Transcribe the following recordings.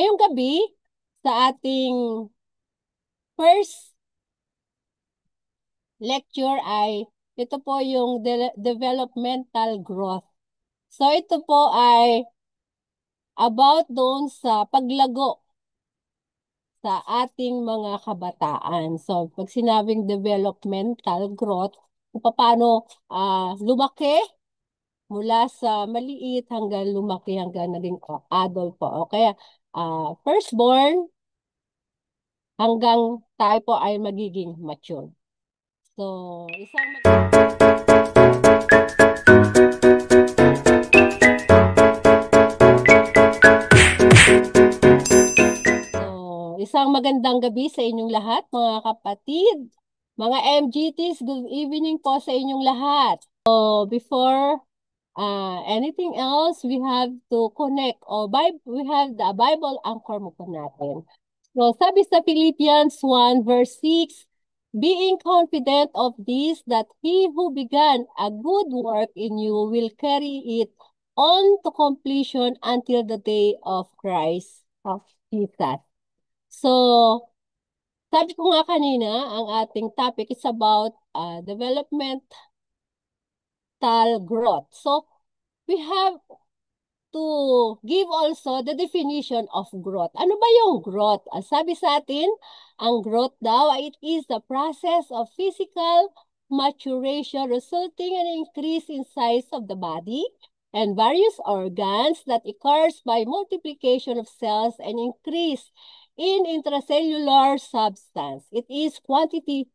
Ngayong gabi, sa ating first lecture ay ito po yung developmental growth. So ito po ay about doon sa paglago sa ating mga kabataan. So pag sinabing developmental growth, kung paano lumaki mula sa maliit hanggang lumaki hanggang naging adult po. O kaya firstborn hanggang tayo po ay magiging mature. So, isang magandang gabi sa inyong lahat, mga kapatid, mga MGTs, good evening po sa inyong lahat. So, before anything else, we have to connect, we have the Bible anchor mo po natin. So, sabi sa Philippians 1 verse 6, being confident of this, that he who began a good work in you will carry it on to completion until the day of Christ of Jesus. So, sabi ko nga kanina, ang ating topic is about developmental growth. So, we have to give also the definition of growth. Ano ba yung growth? Sabi sa atin, ang growth daw, it is the process of physical maturation resulting in an increase in size of the body and various organs that occurs by multiplication of cells and increase in intracellular substance. It is quantitative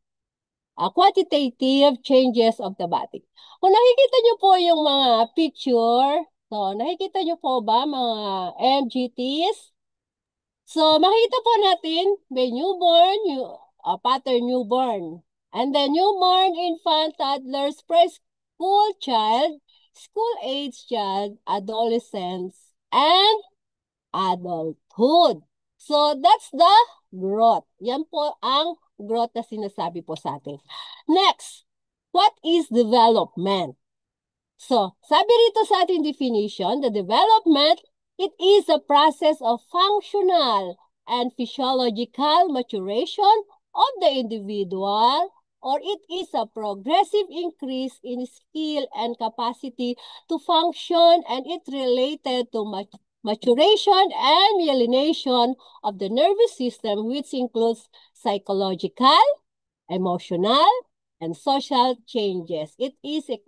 changes of the body. Kung nakikita nyo po yung mga picture, so nakikita nyo po ba mga MGTs? So makita po natin, may newborn, pattern newborn, and then newborn, infant, toddlers, preschool child, school-age child, adolescents, and adulthood. So, that's the growth. Yan po ang growth na sinasabi po sa atin. Next, what is development? So, sabi rito sa ating definition, the development, it is a process of functional and physiological maturation of the individual, or it is a progressive increase in skill and capacity to function, and it related to maturation and myelination of the nervous system, which includes psychological, emotional, and social changes. It is a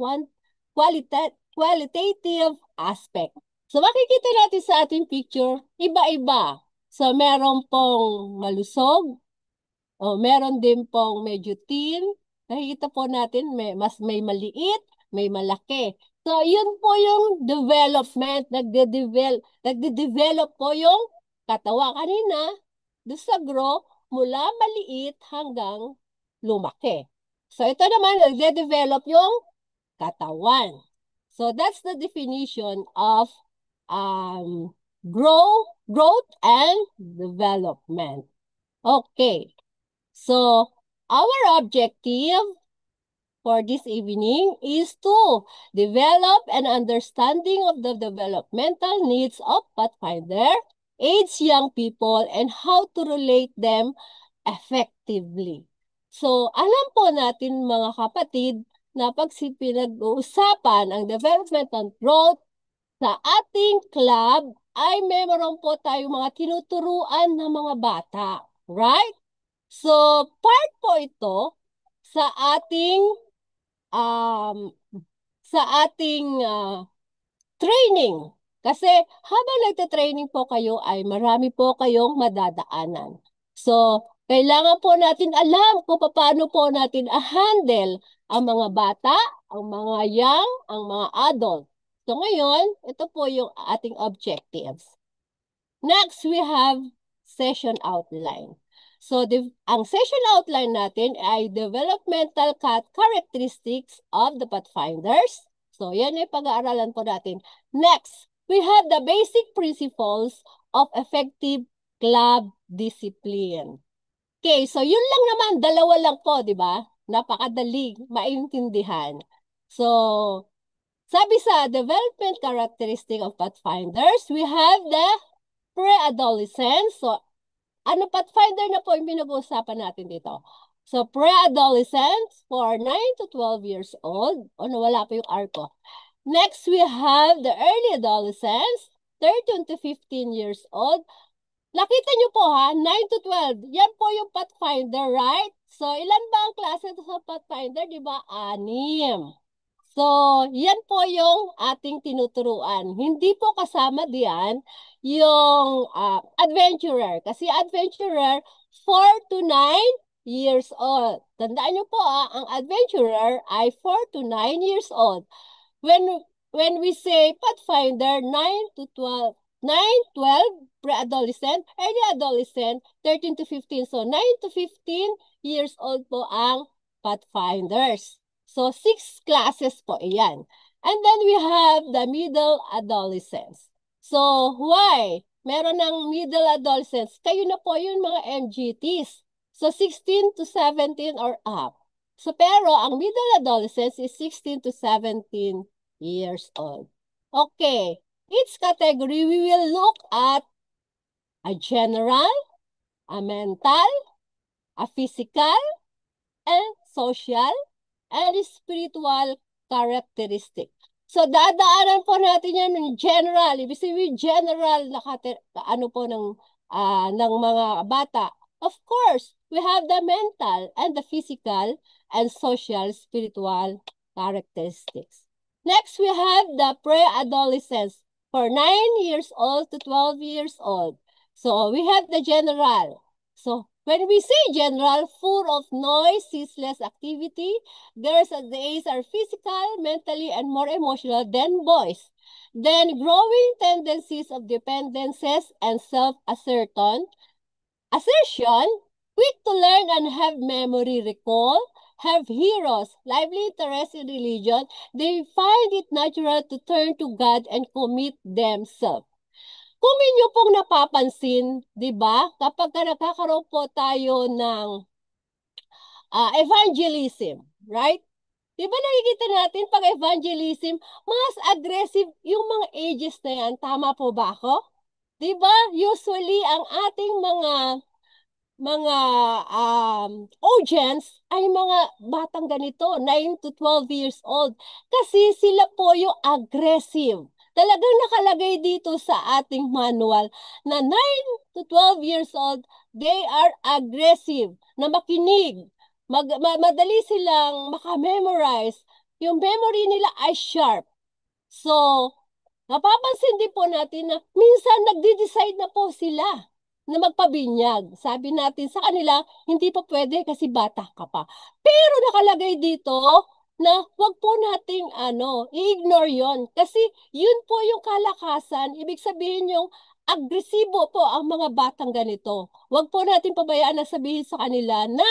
qualitative aspect. So makikita natin sa ating picture, iba-iba. So meron pong malusog, meron din pong medyo thin. Nakikita po natin, may maliit, may malaki. So, yun po yung development. Nagde-develop po yung katawa kanina doon sa grow mula maliit hanggang lumaki. So, ito naman, nagde-develop yung katawan. So, that's the definition of growth and development. Okay. So, our objective for this evening is to develop an understanding of the developmental needs of Pathfinder, age young people, and how to relate them effectively. So, alam po natin mga kapatid na pag pinag-uusapan ang developmental growth sa ating club ay meron po tayong mga tinuturuan ng mga bata. Right? So, part po ito sa ating training. Kasi habang nagte-training po kayo ay marami po kayong madadaanan. So, kailangan po natin alam kung paano po natin a-handle ang mga bata, ang mga young, ang mga adult. So ngayon, ito po yung ating objectives. Next, we have session outline. So, ang session outline natin ay developmental characteristics of the Pathfinders. So, yan ay pag-aaralan po natin. Next, we have the basic principles of effective club discipline. Okay, so yun lang naman, dalawa lang po, di ba? Napakadali, maintindihan. So, sabi sa development characteristic of Pathfinders, we have the pre-adolescence. So, ano pathfinder na po yung pinag-uusapan natin dito? So, pre-adolescence for 9 to 12 years old. O, nawala po yung R ko. Next, we have the early adolescence, 13 to 15 years old. Nakita nyo po ha, 9 to 12. Yan po yung pathfinder, right? So, ilan ba ang klase sa pathfinder? Di ba? 6. So, yan po yung ating tinuturuan. Hindi po kasama diyan yung adventurer. Kasi adventurer, 4 to 9 years old. Tandaan nyo po ang adventurer ay 4 to 9 years old. When we say pathfinder, 9 to 12, 9, 12, pre-adolescent, early adolescent, 13 to 15. So, 9 to 15 years old po ang pathfinders. So, 6 classes po iyan. And then we have the middle adolescents. So, why? Meron ng middle adolescents. Kayo na po yun mga MGTs. So, 16 to 17 or up. So, pero ang middle adolescents is 16 to 17 years old. Okay. Each category, we will look at a general, a mental, a physical, and social, and spiritual characteristic. So, dadaanan po natin yan ng general. Ibig sabihin, general na ano po ng mga bata. Of course, we have the mental and the physical and social spiritual characteristics. Next, we have the pre-adolescence for 9 years old to 12 years old. So, we have the general. So, when we say general, full of noise, ceaseless activity, girls at the age are physical, mentally, and more emotional than boys. Then, growing tendencies of dependencies and self-assertion, quick to learn and have memory recall, have heroes, lively interest in religion, they find it natural to turn to God and commit themselves. Kung inyo pong napapansin, di ba, kapag nagkakaroon po tayo ng evangelism, right? Di ba nakikita natin pag evangelism, mas aggressive yung mga ages na yan. Tama po ba ako? Di ba? Usually, ang ating mga audience ay mga batang ganito, 9 to 12 years old. Kasi sila po yung aggressive. Talagang nakalagay dito sa ating manual na 9 to 12 years old, they are aggressive, na makinig. Madali silang makamemorize. Yung memory nila ay sharp. So, napapansin din po natin na minsan nagde-decide na po sila na magpabinyag. Sabi natin sa kanila, hindi pa pwede kasi bata ka pa. Pero nakalagay dito na wag po nating i-ignore yon. Kasi yun po yung kalakasan. Ibig sabihin yung agresibo po ang mga batang ganito. Wag po natin pabayaan na sabihin sa kanila na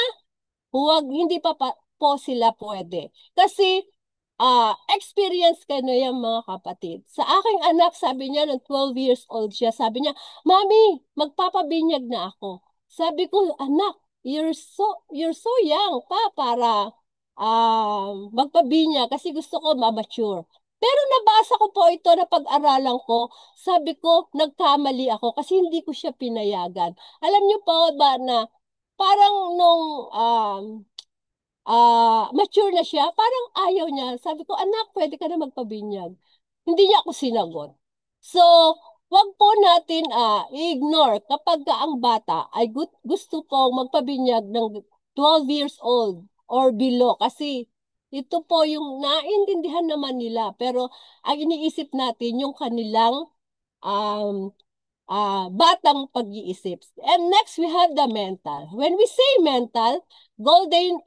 hindi pa po sila pwede. Kasi experience ka na yan mga kapatid. Sa aking anak, sabi niya, nung 12 years old siya, sabi niya, Mami, magpapabinyag na ako. Sabi ko, anak, you're so young pa para magpabinyag kasi gusto ko ma-mature. Pero nabasa ko po ito na pag-aralan ko, sabi ko, nagkamali ako kasi hindi ko siya pinayagan. Alam niyo po ba na parang nung mature na siya, parang ayaw niya. Sabi ko, anak, pwede ka na magpabinyag. Hindi niya ako sinagot. So, wag po natin i-ignore kapag ang bata ay gusto pong magpabinyag ng 12 years old or below. Kasi ito po yung naintindihan naman nila. Pero ang iniisip natin yung kanilang batang pag-iisip. And next, we have the mental. When we say mental, golden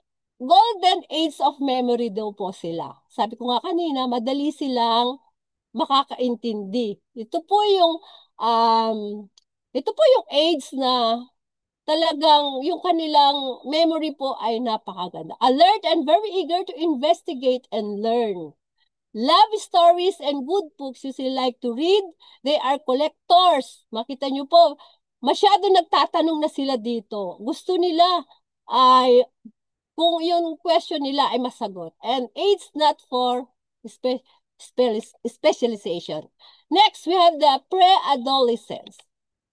age of memory daw po sila. Sabi ko nga kanina, madali silang makakaintindi. Ito po yung age na talagang yung kanilang memory po ay napakaganda. Alert and very eager to investigate and learn. Love stories and good books you still like to read. They are collectors. Makita nyo po, masyado nagtatanong na sila dito. Gusto nila ay kung yung question nila ay masagot. And age not for specialization. Next, we have the pre-adolescence.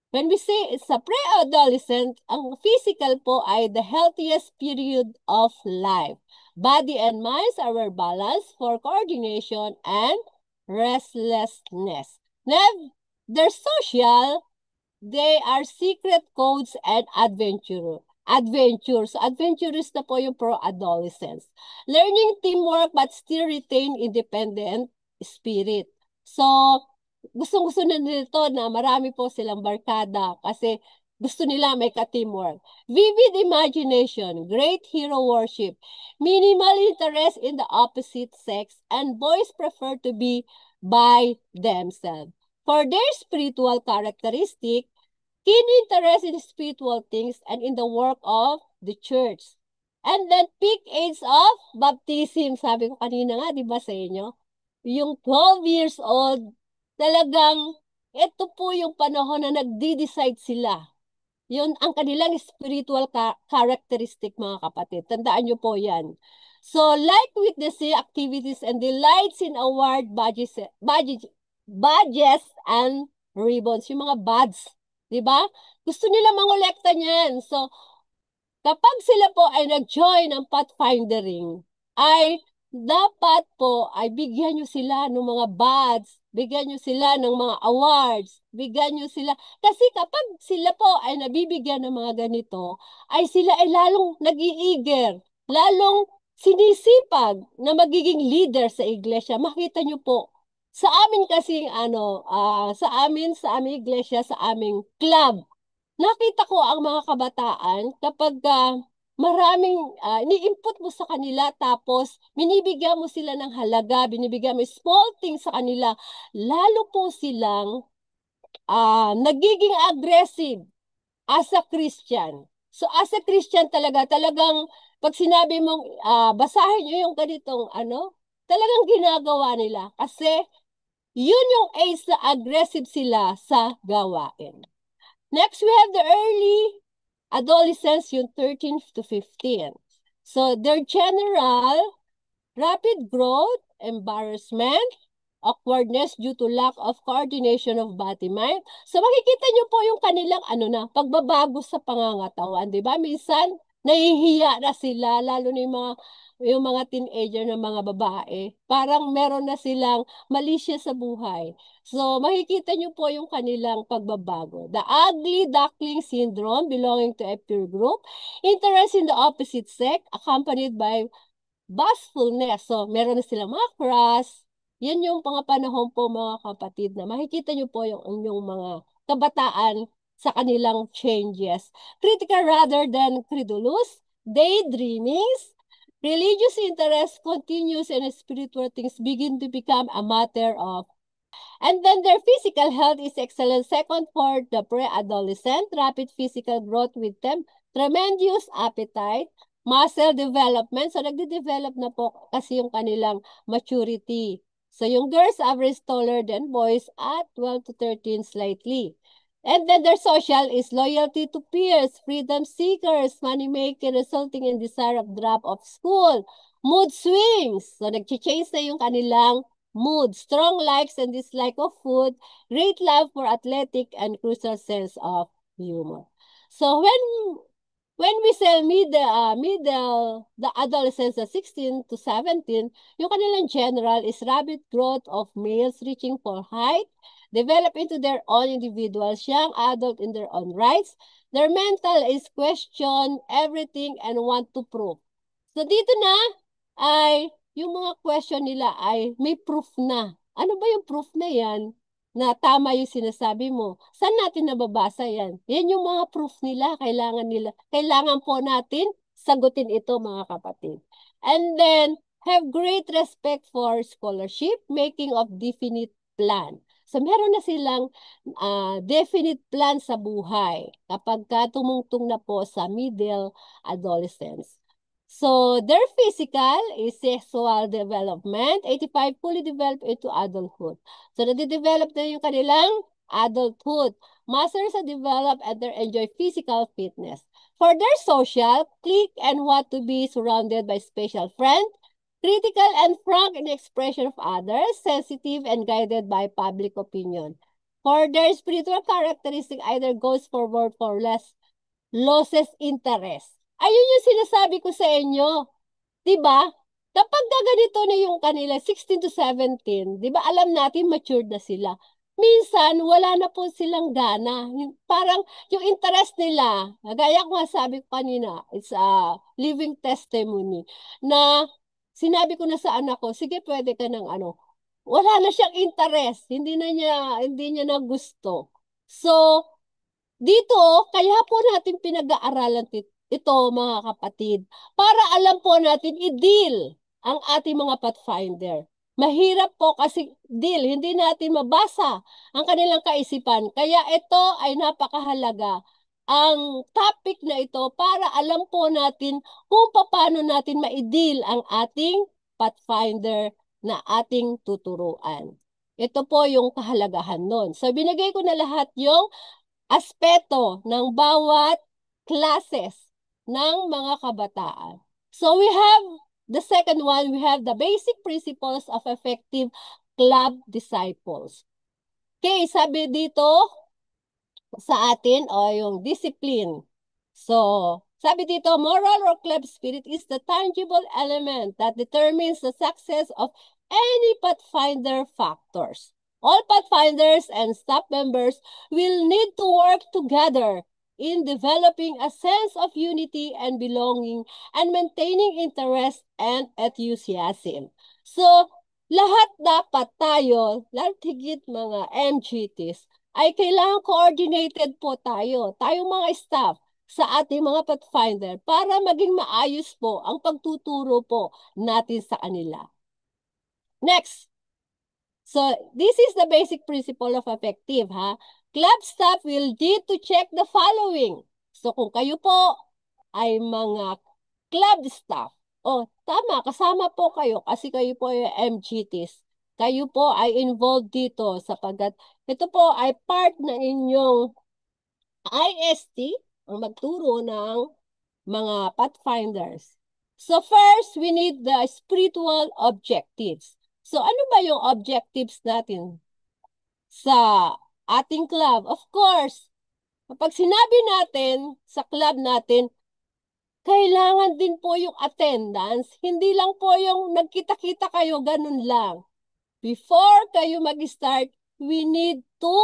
When we say sa pre-adolescent, ang physical po ay the healthiest period of life. Body and minds are balanced for coordination and restlessness. Now, their social, they are secret codes and adventures. Adventurous na po yung pro-adolescents. Learning teamwork but still retain independent spirit. So, gustong-gusto na nito na marami po silang barkada kasi gusto nila may ka-teamwork. Vivid imagination, great hero worship, minimal interest in the opposite sex, and boys prefer to be by themselves. For their spiritual characteristic, keen interest in spiritual things and in the work of the church. And then peak age of baptism. Sabi ko kanina nga, di ba sa inyo? Yung 12 years old, talagang ito po yung panahon na nagdi-decide sila. Yun ang kanilang spiritual characteristic, mga kapatid. Tandaan nyo po yan. So, like witnessing activities and delights in award badges and ribbons. Yung mga badges. Diba? Gusto nila mangolekta niyan. So, kapag sila po ay nag-join ng pathfindering, ay dapat po ay bigyan nyo sila ng mga badges, bigyan nyo sila ng mga awards, bigyan nyo sila. Kasi kapag sila po ay nabibigyan ng mga ganito, ay sila ay lalong nag-iiger, lalong sinisipag na magiging leader sa iglesia. Makita nyo po, sa amin kasi, sa aming iglesia, sa aming club, nakita ko ang mga kabataan kapag maraming ni-input mo sa kanila tapos binibigyan mo sila ng halaga, binibigyan mo small things sa kanila, lalo po silang nagiging aggressive as a Christian. So as a Christian talagang pag sinabi mong basahin nyo yung ganitong talagang ginagawa nila kasi yun yung age na aggressive sila sa gawain. Next, we have the early adolescents, yung 13 to 15. So, their general rapid growth, embarrassment, awkwardness due to lack of coordination of body-mind. So, makikita nyo po yung kanilang pagbabago sa pangangatawan. Diba? Minsan, nahihiya na sila, lalo na yung mga teenager na mga babae. Parang meron na silang malisya sa buhay. So, makikita nyo po yung kanilang pagbabago. The ugly duckling syndrome belonging to a peer group. Interest in the opposite sex accompanied by bashfulness. So, meron na silang mga crush. Yan yung mga panahon po, mga kapatid, na makikita nyo po yung inyong mga kabataan sa kanilang changes. Critical rather than credulous. Daydreamings. Religious interest continues and spiritual things begin to become a matter of. And then their physical health is excellent. Second for the pre-adolescent, rapid physical growth with them, tremendous appetite, muscle development. So, nagde-develop na po kasi yung kanilang maturity. So, yung girls average taller than boys at 12 to 13 slightly. And then their social is loyalty to peers, freedom seekers, money making, resulting in desire of drop of school, mood swings. So, nag-change na yung kanilang mood, strong likes and dislike of food, great love for athletic, and crucial sense of humor. So when we say the adolescents at 16 to 17, yung kanilang general is rapid growth of males reaching for height, develop into their own individuals, young adult in their own rights. Their mental is question everything and want to prove. So dito na ay yung mga question nila ay may proof na. Ano ba yung proof na yan? Na tama yung sinasabi mo. Saan natin nababasa yan? Yan yung mga proof nila. Kailangan po natin sagutin ito, mga kapatid. And then, have great respect for scholarship, making of definite plan. So, meron na silang definite plan sa buhay kapag tumungtong na po sa middle adolescence. So, their physical is sexual development, 85 fully developed into adulthood. So, nade-develop na yung kanilang adulthood. Muscles are developed and they enjoy physical fitness. For their social, click and want to be surrounded by special friends, critical and frank in the expression of others, sensitive and guided by public opinion. for their spiritual characteristic either goes forward for less losses interest. Ayun yung sinasabi ko sa inyo. 'Di ba? Kapag ganito na yung kanila 16 to 17, 'di ba alam natin matured na sila. Minsan wala na po silang gana. Parang yung interest nila, gaya ko nga sabi ko kanina, it's a living testimony na sinabi ko na sa anak ko, sige pwede ka ng ano. Wala na siyang interest, hindi niya na gusto. So, dito, kaya po natin pinag-aaralan ito, mga kapatid, para alam po natin i-deal ang ating mga pathfinder. Mahirap po kasi deal, hindi natin mabasa ang kanilang kaisipan. Kaya ito ay napakahalaga ang topic na ito para alam po natin kung paano natin ma-deal ang ating pathfinder na ating tuturuan. Ito po yung kahalagahan nun. So, binigay ko na lahat yung aspeto ng bawat classes ng mga kabataan. So we have the second one, we have the basic principles of effective club disciples. Okay, sabi dito sa atin yung discipline. So, sabi dito, moral or club spirit is the tangible element that determines the success of any pathfinder factors. All pathfinders and staff members will need to work together in developing a sense of unity and belonging and maintaining interest and enthusiasm. So, lahat dapat tayo, lahat higit mga MGTs, ay kailangan coordinated po tayo, tayong mga staff, sa ating mga pathfinder para maging maayos po ang pagtuturo po natin sa kanila. Next. So, this is the basic principle of effective, ha? Club staff will need to check the following. So, kung kayo po ay mga club staff, tama, kasama po kayo kasi kayo po ay MGTs. Kayo po ay involved dito sapagkat ito po ay part na inyong IST, ang magturo ng mga pathfinders. So first, we need the spiritual objectives. So ano ba yung objectives natin sa ating club? Of course, kapag sinabi natin sa club natin, kailangan din po yung attendance. Hindi lang po yung nagkita-kita kayo, ganun lang. Before kayo mag-start, we need to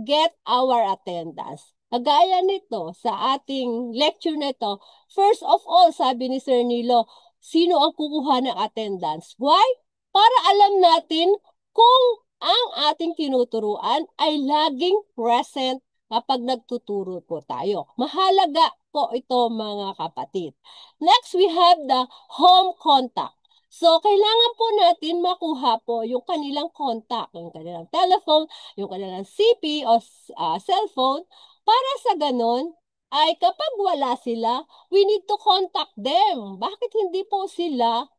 get our attendance. Kagaya nito, sa ating lecture nito, first of all, sabi ni Sir Nilo, sino ang kukuha ng attendance? Why? Para alam natin kung ang ating tinuturuan ay laging present kapag nagtuturo po tayo. Mahalaga po ito, mga kapatid. Next, we have the home contact. So, kailangan po natin makuha po yung kanilang contact, yung kanilang telephone, yung kanilang CP o cellphone, para sa ganun, ay kapag wala sila, we need to contact them. Bakit hindi po sila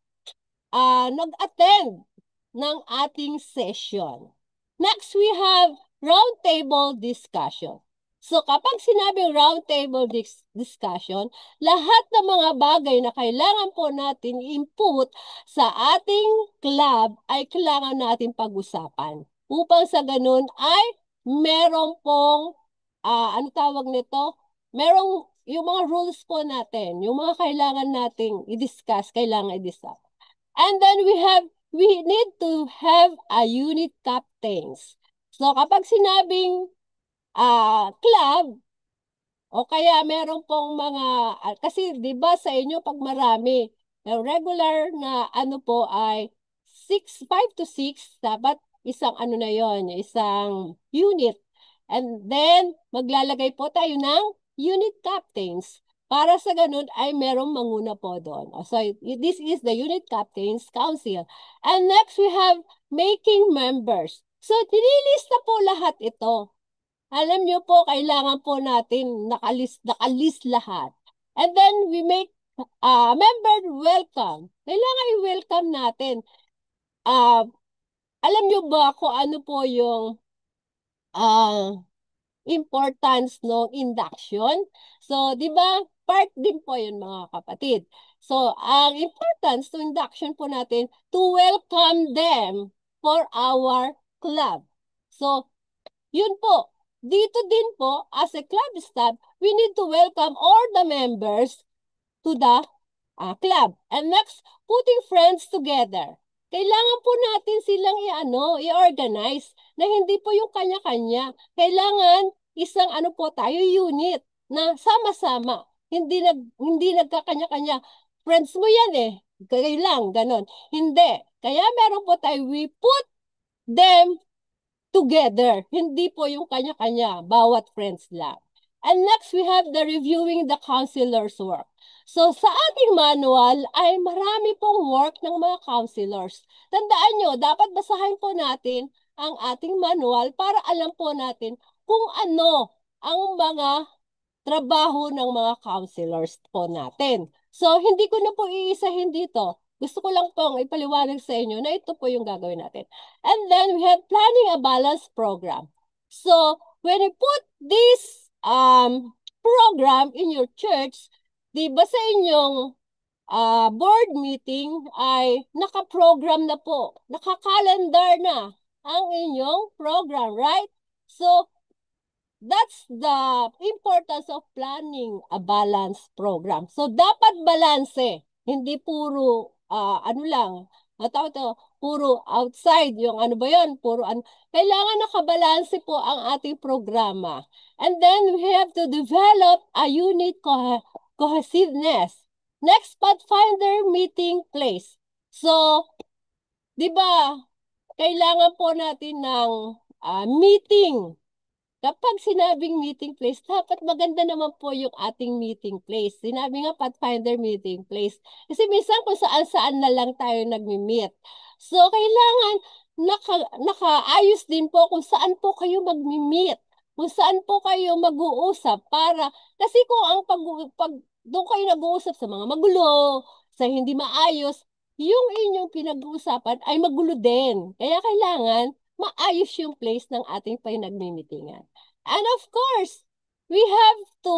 nag-attend ng ating session? Next, we have roundtable discussion. So kapag sinabing roundtable discussion, lahat ng mga bagay na kailangan po natin input sa ating club ay kailangan natin pag-usapan. Upang sa ganun ay meron pong, ano tawag nito? Merong yung mga rules po natin, yung mga kailangan nating i-discuss, kailangan i-discuss. And then we need to have a unit captains. So kapag sinabing club, o kaya meron pong mga, kasi di ba sa inyo pag marami, regular na ano po ay 5 to 6, dapat isang ano na yon, isang unit. And then, maglalagay po tayo ng unit captains. Para sa ganun ay merong manguna po doon. So, this is the unit captains council. And next, we have making members. So, nililista po lahat ito. Alam nyo po, kailangan po natin nakalist lahat. And then, we make member welcome. Kailangan i-welcome natin. Alam nyo ba kung ano po yung importance ng induction? So, di ba, part din po yun, mga kapatid. So, ang importance ng induction po natin to welcome them for our club. So, Yun po. Dito din po, as a club staff, we need to welcome all the members to the club. And next, putting friends together. Kailangan po natin silang i-organize na hindi po yung kanya-kanya. Kailangan isang po tayo unit na sama-sama. Hindi nagkakanya-kanya. Friends mo yan eh. Kayo lang, ganon. Hindi. Kaya meron po tayo, we put them together. Hindi po yung kanya-kanya, bawat friends lang. And next, we have the reviewing the counselor's work. So, sa ating manual ay marami pong work ng mga counselors. Tandaan nyo, dapat basahin po natin ang ating manual para alam po natin kung ano ang mga trabaho ng mga counselors po natin. So, hindi ko na po iisahin dito. Gusto ko lang pong ipaliwanag sa inyo na ito po yung gagawin natin. And then, we have planning a balanced program. So, when you put this program in your church, di ba sa inyong board meeting ay naka-program na po, naka-calendar na ang inyong program, right? So, that's the importance of planning a balanced program. So, dapat balanse. Hindi puro, puro outside, yung ano ba yun, kailangan nakabalanse po ang ating programa. And then, we have to develop a unit cohesiveness. Next, Pathfinder meeting place. So, di ba, kailangan po natin ng meeting. Kapag sinabing meeting place, dapat maganda naman po yung ating meeting place. Sinabi nga Pathfinder meeting place. Kasi minsan kung saan-saan na lang tayo nagmi-meet. So, kailangan nakaayos din po kung saan po kayo magmi-meet. Kung saan po kayo mag-uusap para, kasi kung ang doon kayo nag-uusap sa mga magulo, sa hindi maayos, yung inyong pinag-uusapan ay magulo din. Kaya kailangan maayos yung place ng ating pinagmimitingan. And of course, we have to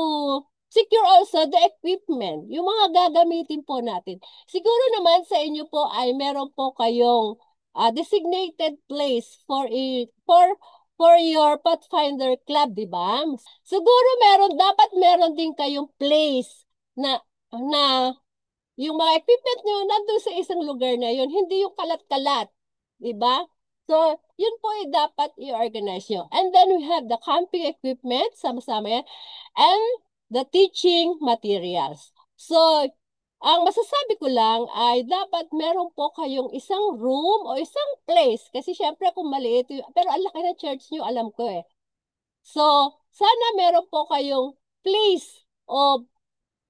secure also the equipment, yung mga gagamitin po natin. Siguro naman sa inyo po ay meron po kayong designated place for your Pathfinder Club, di ba? Siguro dapat meron din kayong place na yung mga equipment nyo nandun sa isang lugar na yun, hindi yung kalat-kalat, di ba? So, yun po ay dapat i-organize nyo. And then we have the camping equipment, sama-sama yan, and the teaching materials. So, ang masasabi ko lang ay dapat meron po kayong isang room o isang place. Kasi syempre kung maliit, pero ang laki ng church nyo, alam ko eh. So, sana meron po kayong place o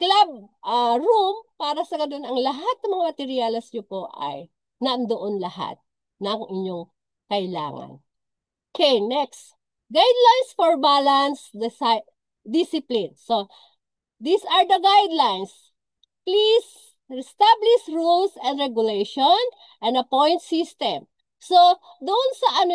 club room para sa ganun ang lahat ng mga materials nyo po ay nandoon lahat ng inyong kailangan. Okay, next. Guidelines for balanced discipline. So, these are the guidelines. Please establish rules and regulation and a point system. So, doon sa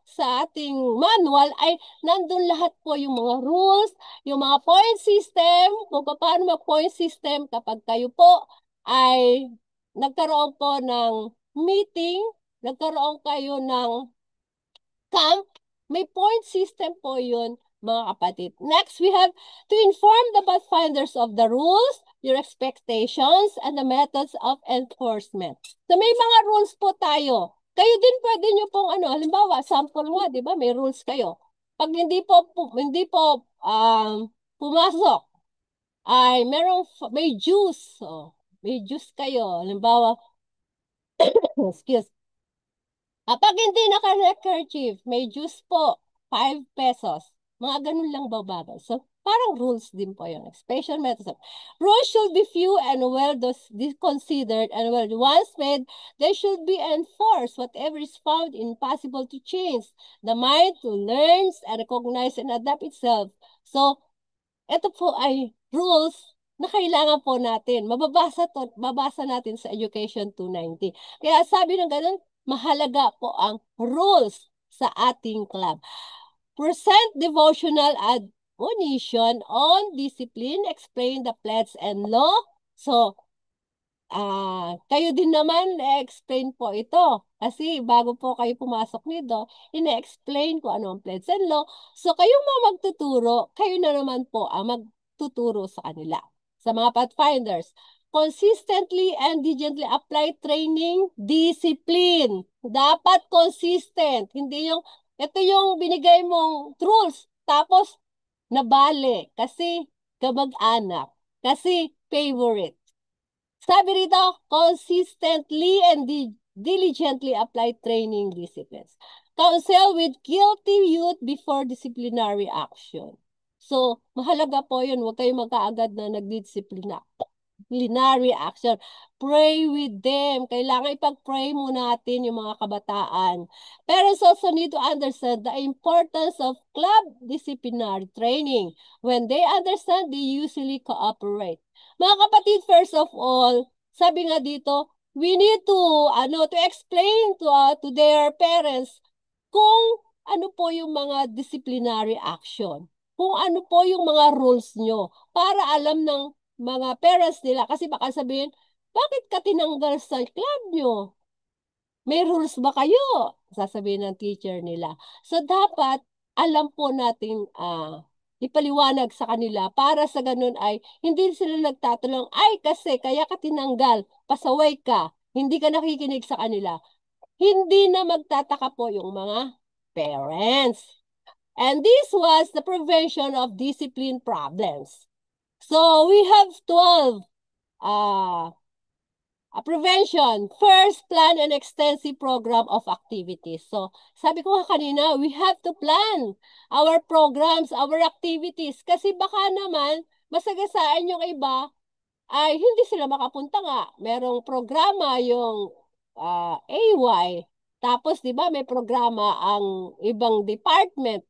sa ating manual ay nandun lahat po yung mga rules, yung mga point system, kung paano mag-point system kapag kayo po ay nagkaroon po ng meeting, nagkaroon kayo ng camp, may point system po yun, mga kapatid. Next, we have to inform the pathfinders of the rules, your expectations, and the methods of enforcement. So, may mga rules po tayo. Kayo din pwede nyo pong halimbawa, sample nga, di ba, may rules kayo. Pag hindi po pumasok, ay may juice. Oh, may juice kayo. Halimbawa, excuse. Kapag hindi naka-neckerchief, may juice po, 5 pesos. Mga ganun lang babagal. So, parang rules din po yun. Special methods. Rules should be few and well considered, and well, once made, they should be enforced. Whatever is found impossible to change. The mind to learn and recognize and adapt itself. So, ito po ay rules na kailangan po natin. Mababasa natin sa Education 290. Kaya sabi ng ganun, mahalaga po ang rules sa ating club. Present devotional admonition on discipline, explain the pledge and law. So, kayo din naman, explain po ito. Kasi bago po kayo pumasok nito, ine-explain ko ano ang pledge and law. So, kayong mga magtuturo, kayo na naman po ang magtuturo sa kanila. Sa mga pathfinders, consistently and diligently apply training discipline. Dapat consistent. Hindi yung, ito yung binigay mong rules. Tapos, nabali. Kasi, kamag-anak. Kasi, favorite. Sabi rito, consistently and diligently apply training disciplines. Counsel with guilty youth before disciplinary action. So, mahalaga po yun. Huwag kayong magkaagad na nagdidisiplina disciplinary action. Pray with them. Kailangan ipag-pray muna natin yung mga kabataan. Parents also need to understand the importance of club disciplinary training. When they understand, they usually cooperate. Mga kapatid, first of all, sabi nga dito, we need to explain to their parents kung ano po yung mga disciplinary action. Kung ano po yung mga rules nyo para alam ng mga parents nila. Kasi baka sabihin, bakit ka tinanggal sa club nyo? May rules ba kayo? Sasabihin ng teacher nila. So, dapat alam po natin ipaliwanag sa kanila para sa ganun ay hindi sila nagtatanong, ay kasi kaya ka tinanggal, pasaway ka, hindi ka nakikinig sa kanila. Hindi na magtataka po yung mga parents. And this was the prevention of discipline problems. So, we have 12 prevention. First, plan an extensive program of activities. So, sabi ko nga kanina, we have to plan our programs, our activities. Kasi baka naman, masagasaan yung iba, ay hindi sila makapunta nga. Merong programa yung AY. Tapos, di ba, may programa ang ibang department.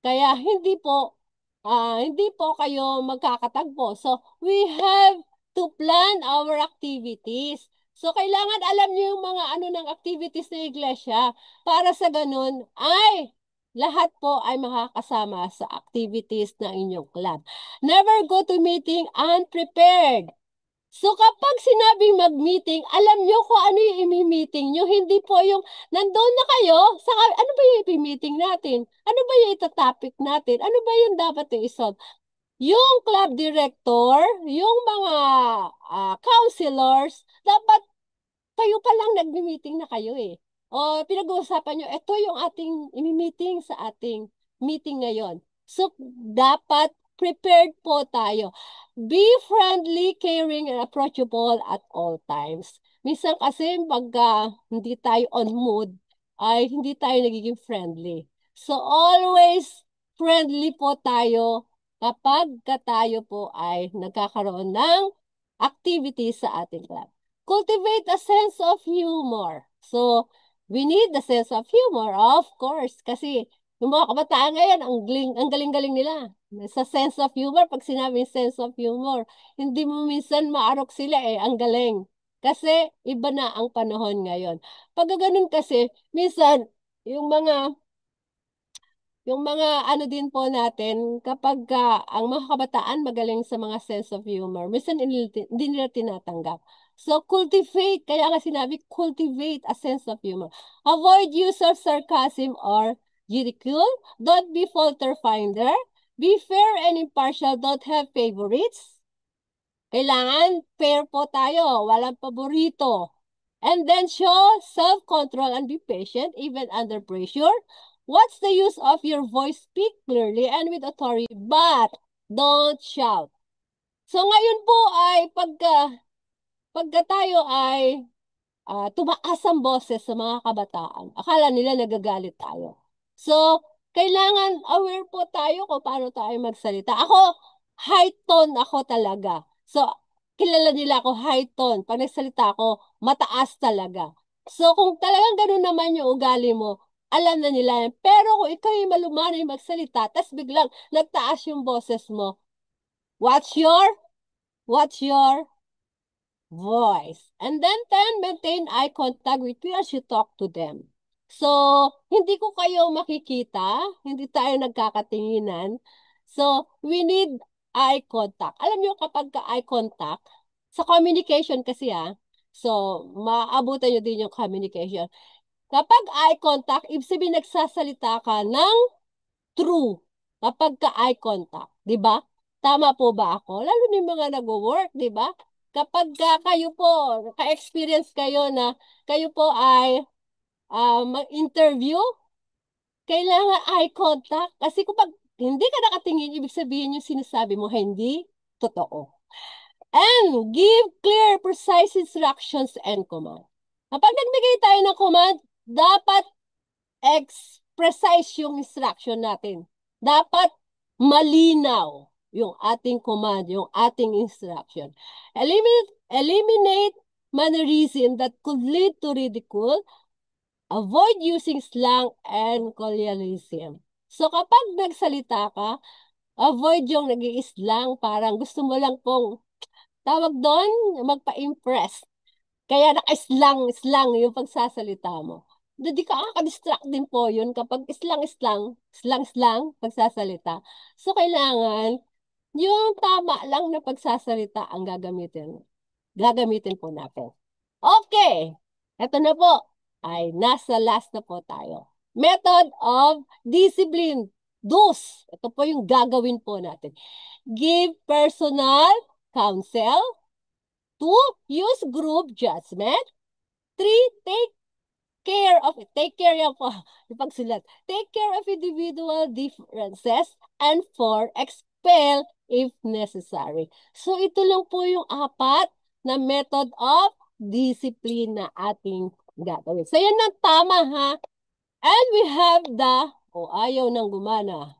Kaya hindi po kayo magkakatagpo. So, we have to plan our activities. So, kailangan alam niyo yung mga ano ng activities ng iglesia para sa ganun ay lahat po ay makakasama sa activities ng inyong club. Never go to meeting unprepared. So kapag sinabing mag-meeting, alam nyo kung ano yung imi-meeting nyo. Hindi po yung nandoon na kayo, ano ba yung imi-meeting natin? Ano ba yung itatopic natin? Ano ba yung dapat yung isolve? Yung club director, yung mga counselors, dapat kayo pa lang nagmi-meeting na kayo eh. O pinag-uusapan nyo, ito yung ating imi-meeting sa ating meeting ngayon. So, dapat prepared po tayo. Be friendly, caring, and approachable at all times. Minsan kasi pagka hindi tayo on mood, ay hindi tayo nagiging friendly. So, always friendly po tayo kapag tayo po ay nagkakaroon ng activity sa ating club. Cultivate a sense of humor. So, we need the sense of humor, of course, kasi yung mga kabataan ngayon, ang galing-galing nila. Sa sense of humor, pag sinabing sense of humor, hindi mo minsan maarok sila ang galing. Kasi iba na ang panahon ngayon. Pag ganun kasi, minsan, yung mga ano din po natin, kapag ang mga kabataan magaling sa mga sense of humor, minsan hindi nila tinatanggap. So, cultivate, kaya nga sinabi, cultivate a sense of humor. Avoid use of sarcasm or ridicule. Don't be faulter finder. Be fair and impartial. Don't have favorites. Kailangan fair po tayo, walang paborito. And then show self-control and be patient even under pressure. What's the use of your voice? Speak clearly and with authority, but don't shout. So ngayon po ay pagka tayo ay tumaas ang boses sa mga kabataan, akala nila nagagalit tayo. So, kailangan aware po tayo kung paano tayo magsalita. Ako, high tone ako talaga. So, kilala nila ako high tone. Pag nagsalita ako, mataas talaga. So, kung talagang ganun naman yung ugali mo, alam na nila yan. Pero kung ikaw yung malumanay magsalita, tas biglang nagtaas yung boses mo, what's your voice. And then 10, maintain eye contact with you as you talk to them. So, hindi ko kayo makikita, hindi tayo nagkakatinginan. So, we need eye contact. Alam niyo kapag eye contact, sa communication kasi So, maaabutan nyo din yung communication. Kapag eye contact, ibig sabihin nagsasalita ka ng true. Kapag ka eye contact, di ba? Tama po ba ako? Lalo na yung mga nag-work, di ba? Kapag kayo po, ka-experience kayo na kayo po ay mag-interview, kailangan eye contact. Kasi kapag hindi ka nakatingin, ibig sabihin yung sinasabi mo, hindi totoo. And give clear, precise instructions and command. Kapag nagbigay tayo ng command, dapat precise yung instruction natin. Dapat malinaw yung ating command, yung ating instruction. Eliminate mannerism that could lead to ridicule. Avoid using slang and colloquialism. So kapag nagsalita ka, avoid yung nag-i-slang, parang gusto mo lang pong tawag doon, magpa-impress. Kaya naka-slang yung pagsasalita mo. Hindi ka distract din po yun kapag slang, pagsasalita. So, kailangan yung tama lang na pagsasalita ang gagamitin. Gagamitin po natin. Okay. Ito na po. Ay, nasa last na po tayo. Method of discipline. DOS. Ito po yung gagawin po natin. Give personal counsel. 2. Use group judgment. 3. Take care yan po. Yung pagsulat. Take care of individual differences. And 4. Expel if necessary. So, ito lang po yung 4 na method of discipline na ating gagawin. So, yan ang tama ha. And we have the, ayaw nang gumana.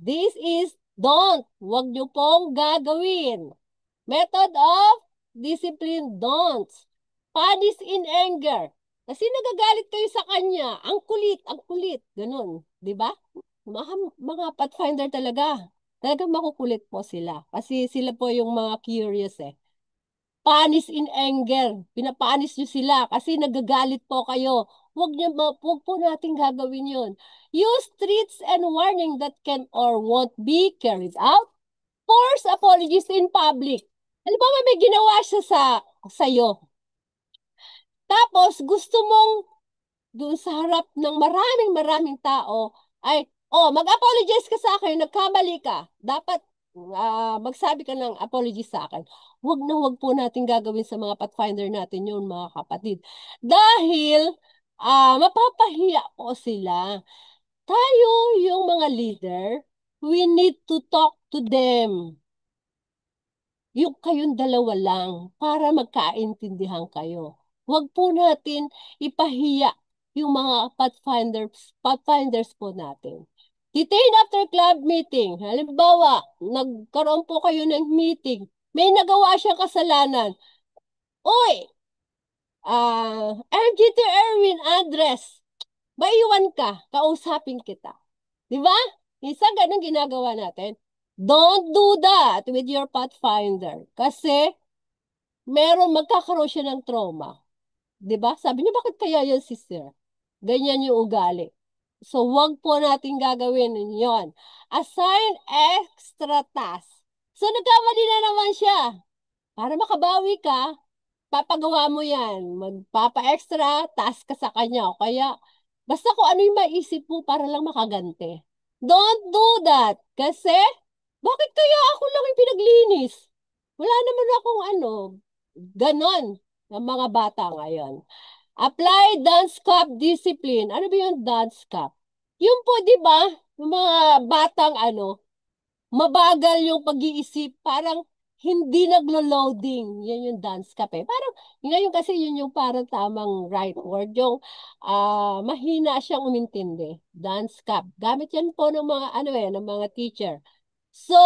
This is don't. Huwag nyo pong gagawin. Method of discipline, don'ts. Punish in anger. Kasi nagagalit kayo sa kanya. Ang kulit. Ganun. Di ba? Mga pathfinder talaga. Talagang makukulit po sila. Kasi sila po yung mga curious eh. Punish in anger. Pinapanis nyo sila kasi nagagalit po kayo. Huwag po natin gagawin yun. Use threats and warning that can or won't be carried out. Force apologies in public. Halimbawa, may ginawa siya sa'yo. Tapos, gusto mong doon sa harap ng maraming tao, mag-apologize ka sa akin, nagkamali ka. Dapat magsabi ka ng apology sa akin. Huwag po natin gagawin sa mga pathfinder natin yun, mga kapatid. Dahil, mapapahiya po sila. Tayo, yung mga leader, we need to talk to them. Yung kayong dalawa lang para magkaintindihan kayo. Huwag po natin ipahiya yung mga pathfinders po natin. Detain after club meeting. Halimbawa, nagkaroon po kayo ng meeting. May nagawa siyang kasalanan. Oy, MGT Erwin address. Maiwan ka, kausapin kita. Di ba? Isa ganun ginagawa natin. Don't do that with your pathfinder. Kasi magkakaroon siya ng trauma. 'Di ba? Sabi niya, bakit kaya yan si Sir? Ganyan yung ugali. So, wag po natin gagawin yon. Assign extra task. So, nagkamali na naman siya. Para makabawi ka, papagawa mo yan. Magpapa-extra task ka sa kanya. O kaya, basta kung ano yung maisip mo para lang makaganti. Don't do that. Kasi, bakit kaya ako lang yung pinaglinis? Wala naman akong ganon ng mga bata ngayon. Apply dance cup discipline. Ano ba yung dance cup? Yung po, di ba, yung mga batang mabagal yung pag-iisip, parang hindi naglo-loading. Yan yung dance cup eh. Parang, ngayon kasi yun yung parang tamang right word. Yung mahina siyang umintindi. Dance cup. Gamit yan po ng mga, ng mga teacher. So,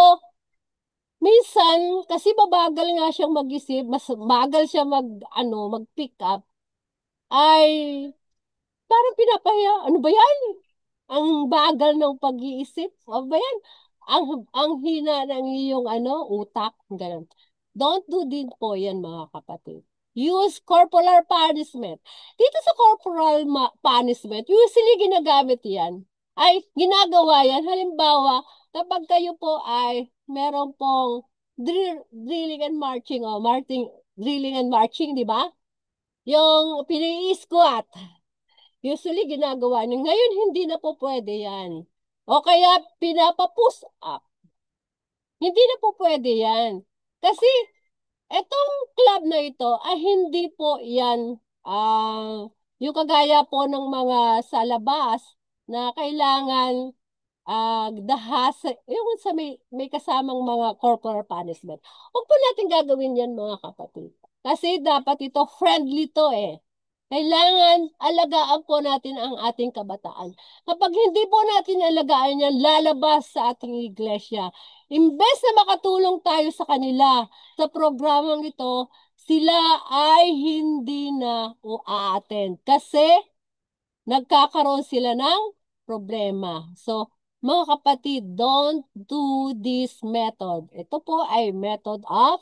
minsan, kasi mabagal nga siyang mag-isip, mas bagal siya mag-pick up, ay parang pinapahiya. Ano ba yan? Ang bagal ng pag-iisip. Ano ba yan? Ang hina ng iyong utak. Ganun. Don't do din po yan, mga kapatid. Use corporal punishment. Dito sa corporal punishment, usually ginagamit yan. Ay, ginagawa yan. Halimbawa, kapag kayo po ay meron pong drilling and marching, drilling and marching, di ba? Yung pini-squat. Usually, ginagawa niyo. Ngayon, hindi na po pwede yan. O kaya, pinapa-push up. Hindi na po pwede yan. Kasi, etong club na ito, ay hindi po yan, yung kagaya po ng mga sa labas na kailangan dahas, yung sa may kasamang mga corporal punishment. Huwag po natin gagawin yan mga kapatid. Kasi dapat ito friendly to eh. Kailangan alagaan po natin ang ating kabataan. Kapag hindi po natin alagaan yan, lalabas sa ating iglesia. Imbes na makatulong tayo sa kanila sa programang ito, sila ay hindi na a-attend kasi nagkakaroon sila ng problema. So, mga kapatid, don't do this method. Ito po ay method of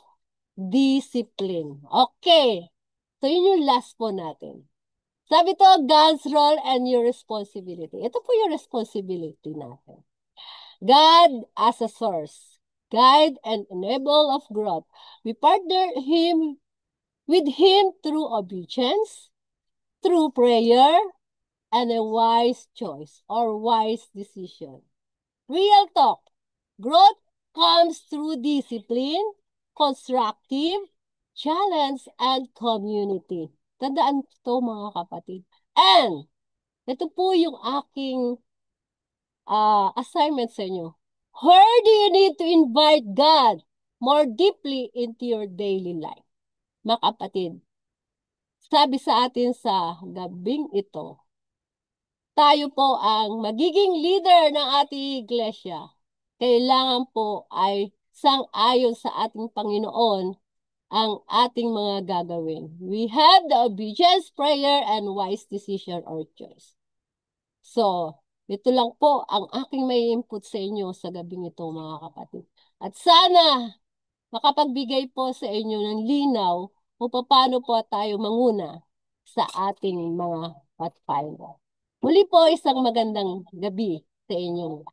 discipline. Okay. So, yun yung last po natin. Sabi to, God's role and your responsibility. Ito po yung responsibility natin. God as a source, guide and enable of growth. We partner Him with Him through obedience, through prayer, and a wise choice or wise decision. Real talk. Growth comes through discipline, constructive, challenge, and community. Tandaan to mga kapatid. And, ito po yung aking assignment sa inyo. Where do you need to invite God more deeply into your daily life? Mga kapatid, sabi sa atin sa gabing ito, tayo po ang magiging leader ng ating iglesia. Kailangan po ay sang-ayon sa ating Panginoon ang ating mga gagawin. We have the obedience, prayer, and wise decision or choice. So, ito lang po ang aking may input sa inyo sa gabing ito, mga kapatid. At sana makapagbigay po sa inyo ng linaw kung paano po tayo manguna sa ating mga pathfinder. Muli po isang magandang gabi sa inyong